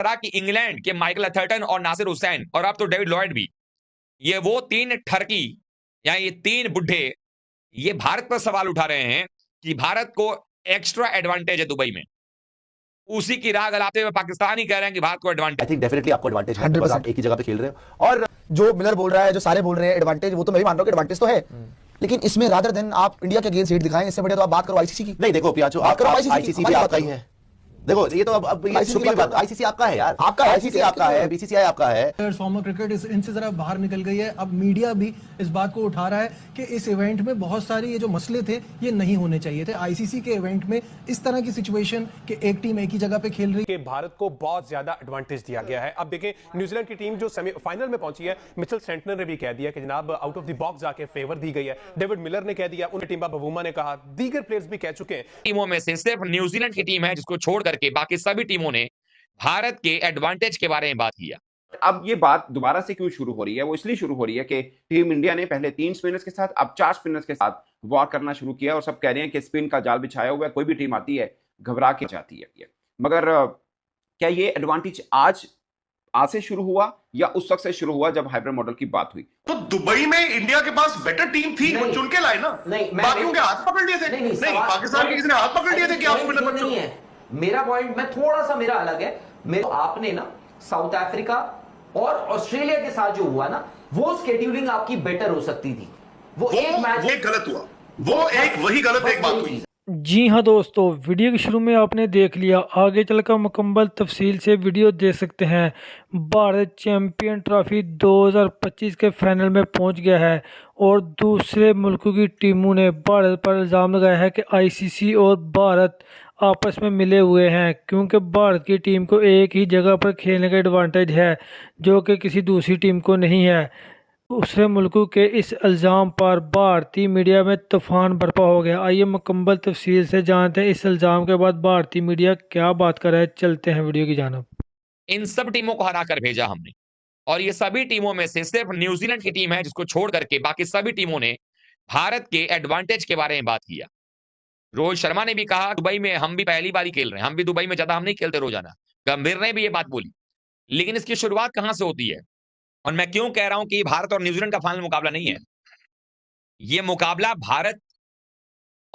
तरह कि इंग्लैंड के माइकल एथर्टन और नासिर हुसैन और अब तो डेविड लॉयड भी, ये वो तीन ठरकी या ये तीन बुढ़े ये भारत पर सवाल उठा रहे हैं कि भारत को एक्स्ट्रा एडवांटेज है दुबई में। उसी की राह गलाते हुए पाकिस्तान ही कह रहे हैं कि भारत को एडवांटेज। आई थिंक डेफिनेटली आपको एडवांटेज है, बिकॉज़ आप एक ही जगह पे खेल रहे हो। और जो मिलर बोल रहा है, जो सारे बोल रहे हैं एडवांटेज, वो तो मैं भी मान रहा हूँ कि एडवांटेज तो है, लेकिन इसमें रादर देन आप इंडिया के अगेंस्ट हेट दिखाएं, इससे बढ़िया तो आप बात करो आईसीसी की। नहीं देखो पियाचो, बात करो आईसीसी भी आपका ही है। देखो ये तो अब ये शुक्रिया बात, आईसीसी आपका है यार, आपका आईसीसी आपका है, बीसीसीआई आपका है। फॉर्मर क्रिकेट इनसे जरा बाहर निकल गई है। अब मीडिया भी इस बात को उठा रहा है कि इस इवेंट में बहुत सारे ये जो मसले थे ये नहीं होने चाहिए थे। आईसीसी के इवेंट में इस तरह की सिचुएशन कि एक टीम एक ही जगह पे खेल रही है, भारत को बहुत ज्यादा एडवांटेज दिया गया है। अब देखें न्यूजीलैंड की टीम जो सेमीफाइनल में पहुंची है, मिचेल सेंटनर ने भी कह दिया कि जनाब आउट ऑफ द बॉक्स जाके फेवर दी गई है। डेविड मिलर ने कह दिया, उन टीम बबूमा ने कहा, दीगर प्लेयर्स भी कह चुके हैं। टीमों में से सिर्फ न्यूजीलैंड की टीम है जिसको छोड़ करके बाकी सभी टीमों ने भारत के एडवांटेज के बारे में बात किया। अब ये बात दोबारा से क्यों शुरू हो रही है? वो इसलिए शुरू हो रही है कि टीम इंडिया ने पहले 3 स्पिनर्स के साथ, अब 4 स्पिनर्स के साथ वॉर करना शुरू किया और सब कह रहे हैं कि स्पिन का जाल बिछाया हुआ है, कोई भी टीम आती है घबरा के जाती है। मगर क्या ये एडवांटेज आज से शुरू हुआ या उस वक्त से शुरू हुआ जब हाइब्रिड मॉडल की बात हुई? तो दुबई में इंडिया के पास बेटर टीम थी, वो चुन के लाए ना। बाकियों के हाथ पकड़ लिए थे। नहीं, पाकिस्तान के किसी ने हाथ पकड़ लिए थे कि आप स्पिनर मत चुनो। मेरा पॉइंट मैं थोड़ा सा मेरा अलग है। आपने ना साउथ अफ्रीका और ऑस्ट्रेलिया के साथ जो हुआ ना, वो स्केड्यूलिंग आपकी बेटर हो सकती थी। वो एक मैच वो गलत हुआ, वो एक वही गलत एक बात हुई। जी हाँ दोस्तों, वीडियो के शुरू में आपने देख लिया, आगे चलकर मुकम्मल तफसील से वीडियो देख सकते हैं। भारत चैंपियन ट्रॉफी 2025 के फाइनल में पहुंच गया है और दूसरे मुल्कों की टीमों ने भारत पर इल्ज़ाम लगाया है कि आईसीसी और भारत आपस में मिले हुए हैं, क्योंकि भारत की टीम को एक ही जगह पर खेलने का एडवांटेज है जो कि किसी दूसरी टीम को नहीं है। दूसरे मुल्कों के इस इल्ज़ाम पर भारतीय मीडिया में तूफान बर्पा हो गया। आइए मुकम्मल तफसील से जानते हैं इस इल्ज़ाम के बाद भारतीय मीडिया क्या बात कर रहा है। चलते हैं वीडियो की जानिब। इन सब टीमों को हरा कर भेजा हमने और ये सभी टीमों में से सिर्फ न्यूजीलैंड की टीम है जिसको छोड़ करके बाकी सभी टीमों ने भारत के एडवांटेज के बारे में बात किया। रोहित शर्मा ने भी कहा दुबई में हम भी पहली बार ही खेल रहे हैं, हम भी दुबई में ज्यादा हम नहीं खेलते रोजाना। गंभीर ने भी ये बात बोली। लेकिन इसकी शुरुआत कहां से होती है और मैं क्यों कह रहा हूं कि ये भारत और न्यूजीलैंड का फाइनल मुकाबला नहीं है? ये मुकाबला भारत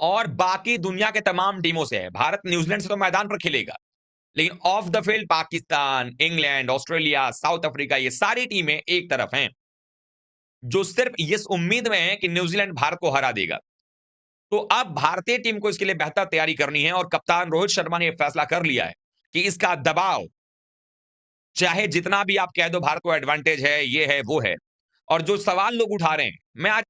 और बाकी दुनिया के तमाम टीमों से है। भारत न्यूजीलैंड से तो मैदान पर खेलेगा, लेकिन of the field Pakistan, England, Australia, south Africa, ये सारी टीमें एक तरफ हैं जो सिर्फ इस उम्मीद में है कि न्यूजीलैंड भारत को हरा देगा। तो अब भारतीय टीम को इसके लिए बेहतर तैयारी करनी है और कप्तान रोहित शर्मा ने यह फैसला कर लिया है कि इसका दबाव चाहे जितना भी आप कह दो भारत को एडवांटेज है, ये है, वो है। और जो सवाल लोग उठा रहे हैं, मैं आज,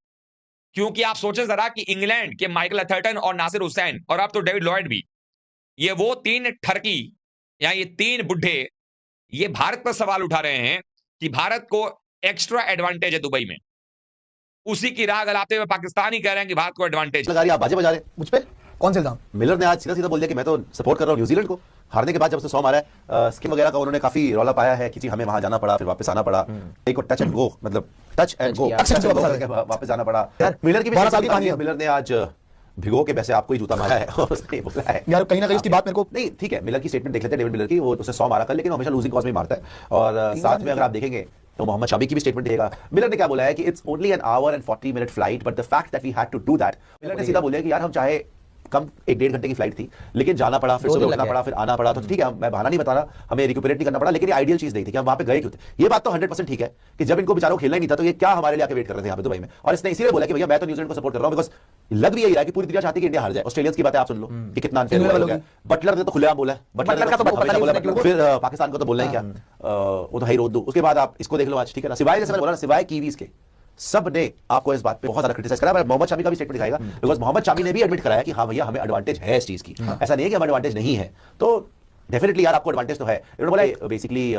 क्योंकि आप सोचे जरा कि इंग्लैंड के माइकल एथर्टन और नासिर हुसैन और अब तो डेविड लॉयड भी, ये वो तीन ठरकी या ये तीन बुढ़े ये भारत पर सवाल उठा रहे हैं कि भारत को एक्स्ट्रा एडवांटेज है दुबई में। उसी की राह गलाते हुए पाकिस्तान ही कह रहे हैं कि भारत को एडवांटेज। लगा रही आप बाजे बजा रहे मुझ पे कौन से इल्जाम? मिलर ने आज सीधा सीधा बोल दिया कि मैं तो सपोर्ट कर रहा हूं न्यूजीलैंड को। हारने के बाद जब उसने 100 मारा है, स्किम वगैरह का उन्होंने काफी रौला पाया है कि जी हमें वहां जाना पड़ा, फिर वापस आना पड़ा, एक टच एंड गो, मतलब टच एंड गो, वापस जाना पड़ा। मिलर की भी कहानी है। मिलर ने आज भिगो के वैसे आपको ही जूता मारा है और उसने बोला है यार कहीं ना कहीं उसकी बात मेरे को नहीं, ठीक है, मिलर की स्टेटमेंट देख लेते हैं। डेविड मिलर की, वो उसने 100 मारा कर, लेकिन हमेशा लूजिंग कॉज में मारता है। और साथ में अगर आप देखेंगे तो मोहम्मद शमी की भी स्टेटमेंट देगा। मिलर ने क्या बोला है कि it's only an hour and 40 minute flight, but the fact that we had to do that. Miller ने सीधा बोला कि यार हम चाहे कम 1-1.5 घंटे की फ्लाइट थी, लेकिन जाना पड़ा, फिर सुबह उठना पड़ा, फिर आना पड़ा, तो ठीक है, मैं बहाना नहीं बता रहा, हमें रिक्यूपरेट नहीं करना पड़ा, लेकिन ये आइडियल चीज नहीं थी कि हम वहां पे गए क्यों थे। ये बात तो 100% ठीक है कि जब इनको बेचारों को खेलना ही नहीं था तो ये क्या हमारे लिए आके वेट कर रहे थे यहाँ पे दुबई में। और इसने इसीलिए बोला कि भैया मैं तो न्यूजीलैंड को सपोर्ट कर रहा हूं, बिकॉज लग भी यही रहा है कि पूरी दुनिया चाहती है कि इंडिया हार जाए। ऑस्ट्रेलियंस की बातें आप सुन लो कि कितना अनफेयर हो गया। बटलर ने तो खुलेआम बोला है, बटलर का तो हमेशा बोला, फिर पाकिस्तान को तो बोलना ही क्या, वो तो है ही रोड दो। उसके बाद आप इसको देख लो आज, ठीक है ना, सिवाय जैसे मैंने बोला ना, सिवाय कीवीज के सब ने आपको इस बात पे बहुत ज्यादा क्रिटिसाइज करा। मोहम्मद शामी का भी स्टेटमेंट दिखाएगा, बिकॉज मोहम्मद शामी ने भी एडमिट कराया कि हाँ भैया हमें एडवांटेज है इस चीज की, ऐसा नहीं है कि हमें एडवांटेज नहीं है। तो डेफिनेटली यार आपको एडवांटेज तो है। इन्होंने बोला बेसिकली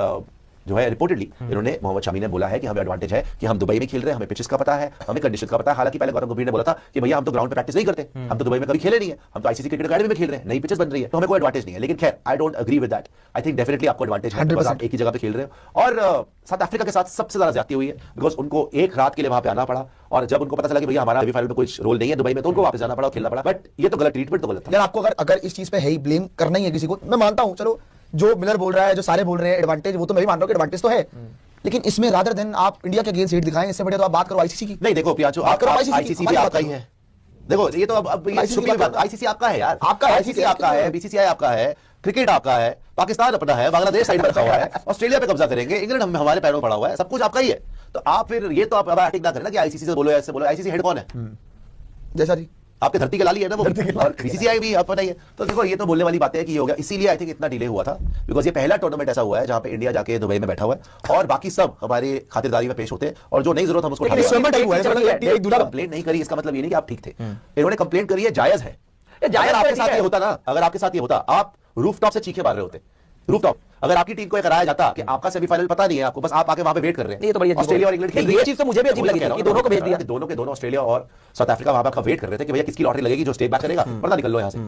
जो है रिपोर्टेडली इन्होंने मोहम्मद शामी ने बोला है कि हमें एडवांटेज है कि हम दुबई में खेल रहे हैं, हमें पिचेस का पता है, हमें कंडीशंस का पता है। हालांकि पहले गौतम गंभीर ने बोला था कि भैया हम तो ग्राउंड पे प्रैक्टिस नहीं करते, हम तो दुबई में कभी खेले नहीं है, हम तो आईसीसी क्रिकेट अकेडमी में खेल रहे हैं, नई पिचेस बन रही है, तो हमें कोई एडवांटेज नहीं है। लेकिन खैर I don't agree with that. I think definitely आपको एडवांटेज है, बिकॉज़ आप एक ही जगह पे खेल रहे हो। और साउथ अफ्रीका के साथ सबसे ज्यादा ज्यादती हुई है, बिकॉज उनको एक रात के लिए वहां पे आना पड़ा, और जब उनको पता चला कि भैया हमारा सेमीफाइनल में कुछ रोल नहीं है दुबई में, तो उनको वापस जाना पड़ा और खेलना पड़ा। बट ये तो गलत ट्रीटमेंट तो गलत था यार। आपको अगर इस चीज पे है ही ब्लेम करना ही है किसी को, मैं मानता हूं, चलो जो मिलर बोल रहा है, जो सारे बोल रहे हैं एडवांटेज, वो तो मैं भी मान रहा हूँ कि एडवांटेज तो है, लेकिन इसमें रादर देन आप इंडिया के अगेंस्ट सीट दिखाएं, इससे बढ़िया तो आप बात करो आईसीसी की। नहीं देखो पियाचो, आईसीसी भी आपका ही है। देखो ये तो अब आईसीसी आपका है यार, आपका आईसीसी आपका है, बीसीसीआई आपका है, क्रिकेट आपका है, पाकिस्तान अपना है, बांग्लादेश साइड रखा हुआ है, ऑस्ट्रेलिया पे कब्जा करेंगे, इंग्लैंड हमारे पैरों पड़ा हुआ है, सब कुछ आपका ही है। तो आप फिर ये तो आप एक्टिंग ना करें ना कि आईसीसी से बोलो, ऐसे बोलो। आईसीसी हेड कौन है? जैसा जी आपके धरती के लाली है ना वो, और बीसीसीआई भी आप बताइए। तो देखो ये तो बोलने वाली बातें है कि ये हो गया, इसीलिए आई थिंक इतना डिले हुआ था, बिकॉज ये पहला टूर्नामेंट ऐसा हुआ है जहां पे इंडिया जाके दुबई में बैठा हुआ है और बाकी सब हमारी खातिरदारी में पेश होते हैं, और जो नई जरूरत हम उसको कंप्लेंट नहीं करी, इसका मतलब ये नहीं कि आप ठीक थे। इन्होंने कंप्लेंट करी है, जायज है। अगर आपके साथ ये होता ना, अगर आपके साथ ये होता, आप रूफटॉप से चीखे मार रहे होते, रूफटॉप। अगर आपकी टीम को कराया जाता कि आपका सेमीफाइनल पता नहीं है आपको, बस आप आके वहां पे वेट कर रहे हैं, ये तो बढ़िया, ऑस्ट्रेलिया और इंग्लैंड खेल रही है। ये चीज तो मुझे भी अजीब लगी कि दोनों को भेज दिया, दोनों के दोनों ऑस्ट्रेलिया और साउथ अफ्रीका वहां पर वेट कर रहे थे कि भैया किसकी लॉटरी लगेगी, जो स्टेट बैक करेगा, पता निकल लो यहां से।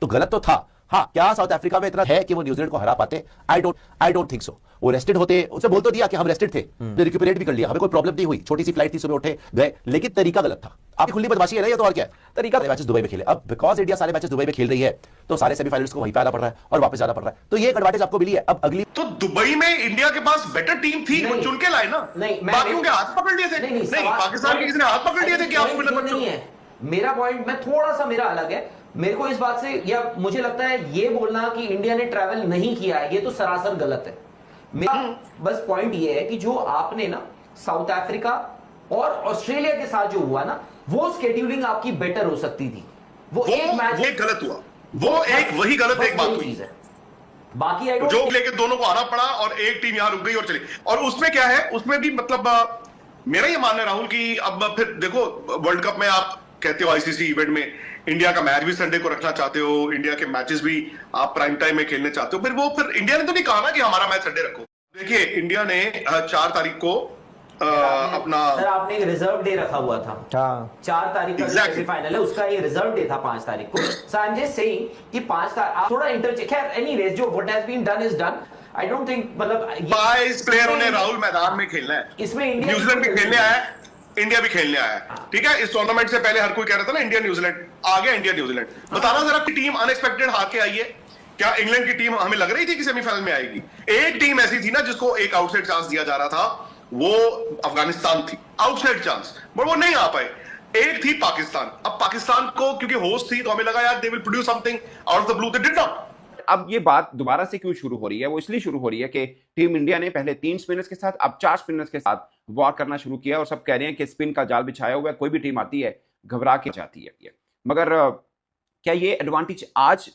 तो गलत तो था। हाँ, क्या साउथ अफ्रीका में इतना है कि वो न्यूजीलैंड को हरा पाते? आई डोंट थिंक सो। वो रेस्टेड होते, उसे बोल तो दिया कि हम रेस्टेड थे, तो रिक्यूपरेट भी कर लिया, हमें कोई प्रॉब्लम नहीं हुई, छोटी सी फ्लाइट थी, सुबह उठे गए, लेकिन तरीका गलत था। आपकी खुली बदमाशी है ना ये, तो और क्या है तरीका? मैचेस दुबई में खेले, अब बिकॉज इंडिया सारे मैचेस दुबई में खेल रही है तो सारे सेमीफाइनल्स को वहीं पे आना पड़ रहा है और वापस जाना पड़ रहा है, तो ये एक एडवांटेज आपको मिली है। अब अगली तो दुबई में इंडिया के पास बेटर टीम थी, वो चुन के लाए ना, बाकियों के हाथ पकड़ लिए थे। नहीं, पाकिस्तान के किसी ने हाथ पकड़ लिए थे कि आप नहीं है। मेरा पॉइंट में थोड़ा सा मेरा अलग है। मेरे को इस बात से, या मुझे लगता है ये बोलना कि इंडिया ने ट्रैवल नहीं किया है, ये तो सरासर गलत है। मेरा बस पॉइंट ये है कि जो आपने ना साउथ अफ्रीका और ऑस्ट्रेलिया के साथ जो हुआ ना, वो स्केड्यूलिंग आपकी बेटर हो सकती थी। वो एक मैच एक गलत हुआ, वो एक वही गलत एक बात हुई है। बाकी जो लेके दोनों को आना पड़ा और एक टीम यहां रुक गई और चली। और उसमें क्या है, उसमें भी मतलब मेरा ये मानना है राहुल कि अब फिर देखो वर्ल्ड कप में आप कहते हो आईसीसी इवेंट में इंडिया का मैच भी संडे को रखना चाहते हो, इंडिया के मैचेस भी आप प्राइम टाइम में खेलने चाहते हो, फिर इंडिया ने तो नहीं कहा ना कि हमारा मैच संडे रखो। देखिए इंडिया ने 4 तारीख को अपना, सर आपने एक रिजर्व डे रखा हुआ था, 4 तारीख का सेमीफाइनल है, उसका ये रिजर्व डे था 5 तारीख को। So I am just saying कि 5 तारीख थोड़ा इंटरचेंज, खैर एनीवेज जो what has been done is done. I don't think मतलब 22 प्लेयरों ने राहुल मैदान में खेलना है, इसमें न्यूजीलैंड भी खेलने आया है, इंडिया भी खेलने आया है, ठीक है। इस टूर्नामेंट से पहले हर कोई कह रहा था ना इंडिया न्यूजीलैंड, आ गया इंडिया न्यूजीलैंड। बताना जरा कि टीम अनएक्सपेक्टेड हार के आई है। क्या इंग्लैंड की टीम हमें लग रही थी कि सेमीफाइनल में आएगी? एक टीम ऐसी थी ना जिसको एक आउटसाइड चांस दिया जा रहा था, वो अफगानिस्तान थी, आउटसाइड चांस, बट वो नहीं आ पाए। एक थी पाकिस्तान। अब पाकिस्तान को क्योंकि होस्ट थी तो हमें लगा यार they will produce something out of the blue, they did not. अब ये बात दोबारा से क्यों शुरू हो रही है? वो इसलिए शुरू हो रही है कि टीम इंडिया ने पहले 3 स्पिनर्स के साथ अब 4 स्पिनर्स के साथ वॉर करना शुरू किया और सब कह रहे हैं कि स्पिन का जाल बिछाया हुआ है, कोई भी टीम आती है घबरा के जाती है। मगर क्या ये एडवांटेज आज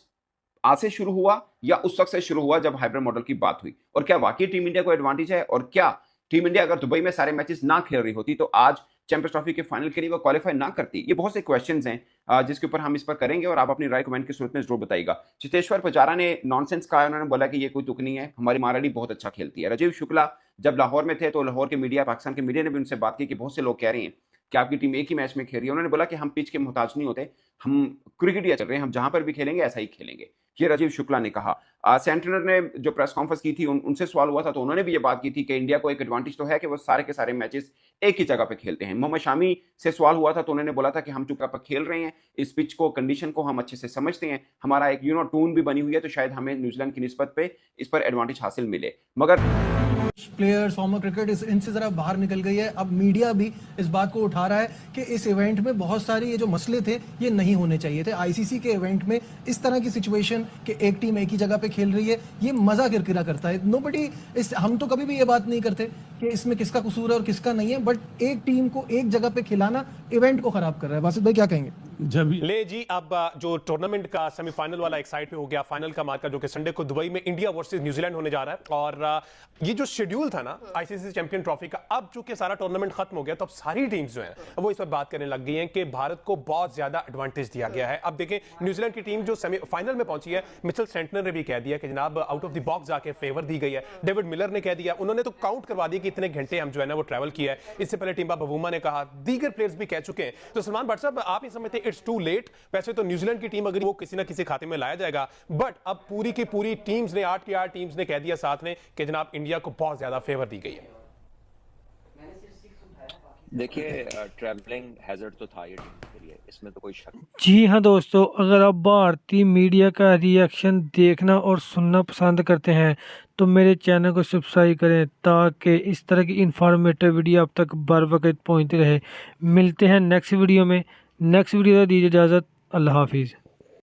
से शुरू हुआ या उस वक्त से शुरू हुआ जब हाइब्रिड मॉडल की बात हुई? और क्या वाकई टीम इंडिया को एडवांटेज है? और क्या टीम इंडिया अगर दुबई में सारे मैचेस ना खेल रही होती तो आज चैंपियंस ट्रॉफी के फाइनल के लिए वो क्वालिफाई ना करती? ये बहुत से क्वेश्चंस हैं जिसके ऊपर हम इस पर करेंगे और आप अपनी राय कमेंट की सूरत में जरूर बताइएगा। चितेश्वर पुजारा ने नॉनसेंस कहा, उन्होंने बोला कि ये कोई तुक नहीं है, हमारी महारानी बहुत अच्छा खेलती है। राजीव शुक्ला जब लाहौर में थे तो लाहौर के मीडिया, पाकिस्तान के मीडिया ने भी उनसे बात की कि बहुत से लोग कह रहे हैं कि आपकी टीम एक ही मैच में खेल रही है। उन्होंने बोला कि हम पिच के मोहताज नहीं होते, हम क्रिकेट चल रहे हैं, हम जहां पर भी खेलेंगे ऐसा ही खेलेंगे, ये राजीव शुक्ला ने कहा। सेंटनर ने जो प्रेस कॉन्फ्रेंस की थी उनसे सवाल हुआ था तो उन्होंने भी ये बात की थी कि इंडिया को एक एडवांटेज तो है कि वो सारे के सारे मैचेस एक ही जगह पे खेलते हैं। मोहम्मद शामी से सवाल हुआ था तो उन्होंने बोला था कि हम जगह पर खेल रहे हैं, इस पिच को, कंडीशन को हम अच्छे से समझते हैं, हमारा एक टून भी बनी हुई है, तो शायद हमें न्यूजीलैंड की निस्बत पे इस पर एडवांटेज हासिल मिले। मगर प्लेयर्स, फॉर्मर क्रिकेट इनसे जरा बाहर निकल गई है। अब मीडिया भी इस बात को उठा रहा है कि इस इवेंट में बहुत सारे ये जो मसले थे ये नहीं होने चाहिए थे। आईसीसी के इवेंट में इस तरह की सिचुएशन कि एक टीम एक ही जगह पे खेल रही है, ये मजा किरकिरा करता है। नोबडी, हम तो कभी भी ये बात नहीं करते कि इसमें किसका कसूर है और किसका नहीं है, बट एक टीम को एक जगह पे खिलाना इवेंट को खराब कर रहा है। वासिफ भाई क्या कहेंगे? ले जी, अब जो टूर्नामेंट का सेमीफाइनल वाला एक साइड पे हो गया, फाइनल का मार्का जो कि संडे को दुबई में इंडिया वर्सेस न्यूजीलैंड होने जा रहा है। और ये जो शेड्यूल था ना आईसीसी चैंपियन ट्रॉफी का, अब चूंकि सारा टूर्नामेंट खत्म हो गया तो अब सारी टीम्स जो हैं वो इस पर बात करने लग गई हैं कि भारत को बहुत ज्यादा एडवांटेज दिया गया है। अब देखें न्यूजीलैंड की टीम जो सेमीफाइनल में पहुंची है, मिचेल सेंटनर ने भी कह दिया कि जनाब आउट ऑफ द बॉक्स जाके फेवर दी गई है। डेविड मिलर ने कह दिया, उन्होंने तो काउंट करवा दिया कि इतने घंटे हम जो है ना वो ट्रैवल किया है। इससे पहले टीम बवूमा ने कहा, दीगर प्लेयर्स भी कह चुके हैं। तो सलमान भट्ट साहब, आप ये समझते इट्स टू लेट? वैसे तो न्यूजीलैंड की टीम अगर वो किसी ना किसी खाते में लाया जाएगा, बट अब पूरी की पूरी टीम्स ने, 8 की 8 टीम्स ने कह दिया साथ में कि जनाब इंडिया को बहुत ज्यादा फेवर दी गई है। देखिए ट्रैवलिंग हैजर्ड तो था ये टीम के लिए, इसमें तो कोई शक नहीं। जी हाँ दोस्तों, अगर आप भारतीय मीडिया का रिएक्शन देखना और सुनना पसंद करते हैं तो मेरे चैनल को सब्सक्राइब करें ताकि इस तरह की इंफॉर्मेटिव वीडियो आप तक बर वक्त पहुँचती रहे। मिलते हैं नेक्स्ट वीडियो में। नेक्स्ट वीडियो दीजिए इजाज़त। अल्लाह हाफिज़।